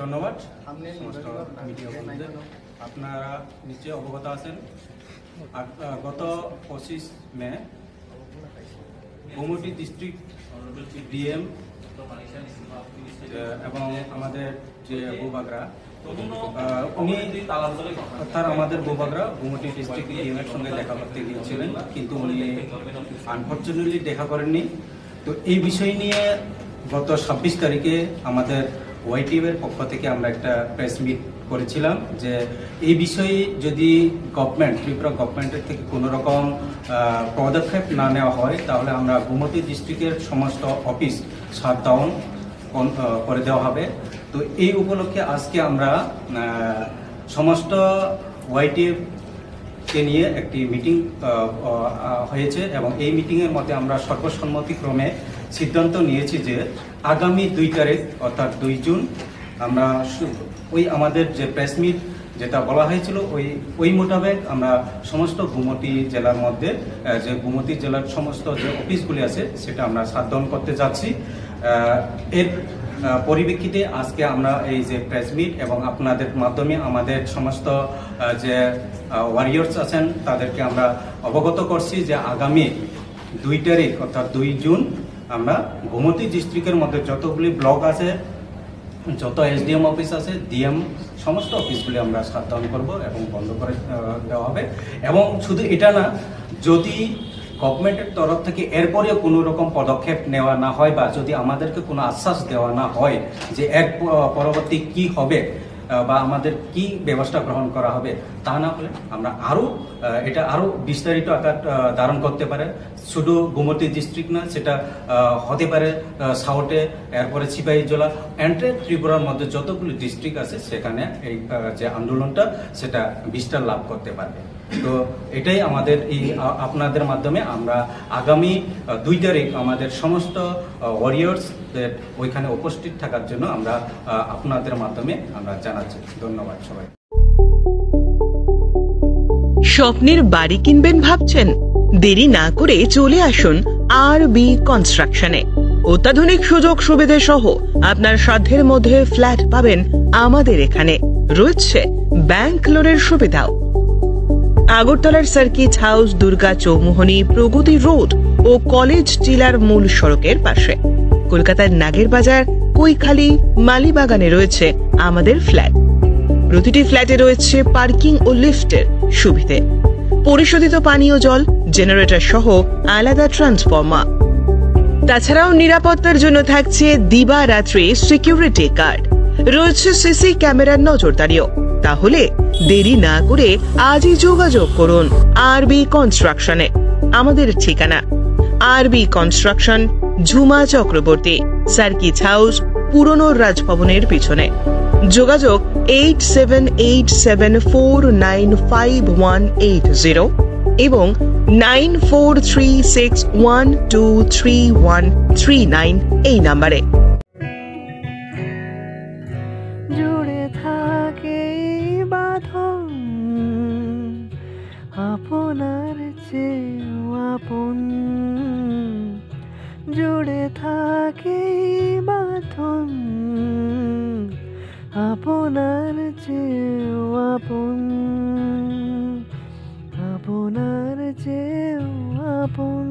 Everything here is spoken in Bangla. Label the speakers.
Speaker 1: ধন্যবাদ সমস্ত মিডিয়া বন্ধুদের। আপনারা নিশ্চয়ই অবগত আছেন, গত 25 মে গোমতী ডিস্ট্রিক্ট ডিএম এবং আমাদের যে বৌবাগরা উনি অর্থাৎ আমাদের বৌবাগরা গোমতী ডিস্ট্রিক্ট ডিএমের সঙ্গে দেখা করতে গিয়েছিলেন, কিন্তু উনি আনফর্চুনেটলি দেখা করেননি। তো এই বিষয় নিয়ে গত 26 তারিখে আমাদের ওয়াইটিএফের পক্ষ থেকে আমরা একটা প্রেস মিট করেছিলাম যে এই বিষয়ে যদি ত্রিপুরা গভর্নমেন্টের থেকে কোনো রকম পদক্ষেপ না নেওয়া হয় তাহলে আমরা গোমতী ডিস্ট্রিক্টের সমস্ত অফিস শাটডাউন করে দেওয়া হবে। তো এই উপলক্ষে আজকে আমরা সমস্ত ওয়াইটিএফ কে নিয়ে একটি মিটিং হয়েছে এবং এই মিটিংয়ের মধ্যে আমরা সর্বসম্মতিক্রমে সিদ্ধান্ত নিয়েছি যে আগামী 2 তারিখ অর্থাৎ 2 জুন আমরা ওই আমাদের যে প্রেস মিট যেটা বলা হয়েছিল ওই মোতাবেক আমরা সমস্ত গোমতী জেলার মধ্যে যে গোমতী জেলার সমস্ত যে অফিসগুলি আছে সেটা আমরা শাটডাউন করতে যাচ্ছি। এর পরিপ্রেক্ষিতে আজকে আমরা এই যে প্রেস মিট এবং আপনাদের মাধ্যমে আমাদের সমস্ত যে ওয়ারিয়র্স আছেন তাদেরকে আমরা অবগত করছি যে আগামী 2 তারিখ অর্থাৎ 2 জুন আমরা গোমতী ডিস্ট্রিক্টের মধ্যে যতগুলি ব্লক আছে, যত এসডিএম অফিস আছে, ডিএম সমস্ত অফিসগুলি আমরা শাটডাউন করব এবং বন্ধ করে দেওয়া হবে। এবং শুধু এটা না, যদি গভর্নমেন্টের তরফ থেকে এরপরেও কোনো রকম পদক্ষেপ নেওয়া না হয় বা যদি আমাদেরকে কোনো আশ্বাস দেওয়া না হয় যে এর পরবর্তী কি হবে বা আমাদের কি ব্যবস্থা গ্রহণ করা হবে, তা না হলে আমরা এটা আরও বিস্তারিত আকার ধারণ করতে পারে। শুধু গোমতী ডিস্ট্রিক্ট না, সেটা হতে পারে সাউথে, এরপরে সিপাহীজলা, এন্টায়ার ত্রিপুরার মধ্যে যতগুলি ডিস্ট্রিক্ট আছে সেখানে এই যে আন্দোলনটা সেটা বিস্তার লাভ করতে পারবে। তো এটাই আমাদের এই আপনাদের মাধ্যমে আমরা আগামী 2 তারিখ আমাদের সমস্ত ওয়ারিয়র্সদের ওইখানে উপস্থিত থাকার জন্য আমরা আপনাদের মাধ্যমে আমরা জানাচ্ছি। ধন্যবাদ সবাই।
Speaker 2: স্বপ্নের বাড়ি কিনবেন ভাবছেন? দেরি না করে চলে আসুন আরবি কনস্ট্রাকশনে। অত্যাধুনিক সুযোগ সুবিধা সহ আপনার সাধ্যের মধ্যে ফ্ল্যাট পাবেন আমাদের এখানে। রয়েছে ব্যাংক লোনের সুবিধাও। আগরতলার সার্কিট হাউস, দুর্গা চৌমুহনী, প্রগতি রোড ও কলেজ টিলার মূল সড়কের পাশে। কলকাতার নাগের বাজার, কৈখালি, মালিবাগানে রয়েছে আমাদের ফ্ল্যাট। প্রতিটি ফ্ল্যাটে রয়েছে পার্কিং ও লিফটের সুবিধে, পরিশোধিত পানীয় জল, জেনারেটর সহ আলাদা ট্রান্সফরমার। তাছাড়াও নিরাপত্তার জন্য থাকছে দিবারাত্রি সিকিউরিটি গার্ড, রয়েছে সিসি ক্যামেরার নজরদারিও। তাহলে দেরি না করে আজই যোগাযোগ করুন আরবি কনস্ট্রাকশনে। আমাদের ঠিকানা আরবি construction, Jhuma Chakraborty, circuit house, পুরনো রাজভবনের পিছনে। যোগাযোগ 8787495180 এবং 9436123139 এই নাম্বারে।
Speaker 3: জুড়ে থাকে বাঁধন আপনার চেয়েও আপন, জুড়ে থাকে বাঁধন আপনার চেয়েও আপন, আপনার চেয়েও আপন।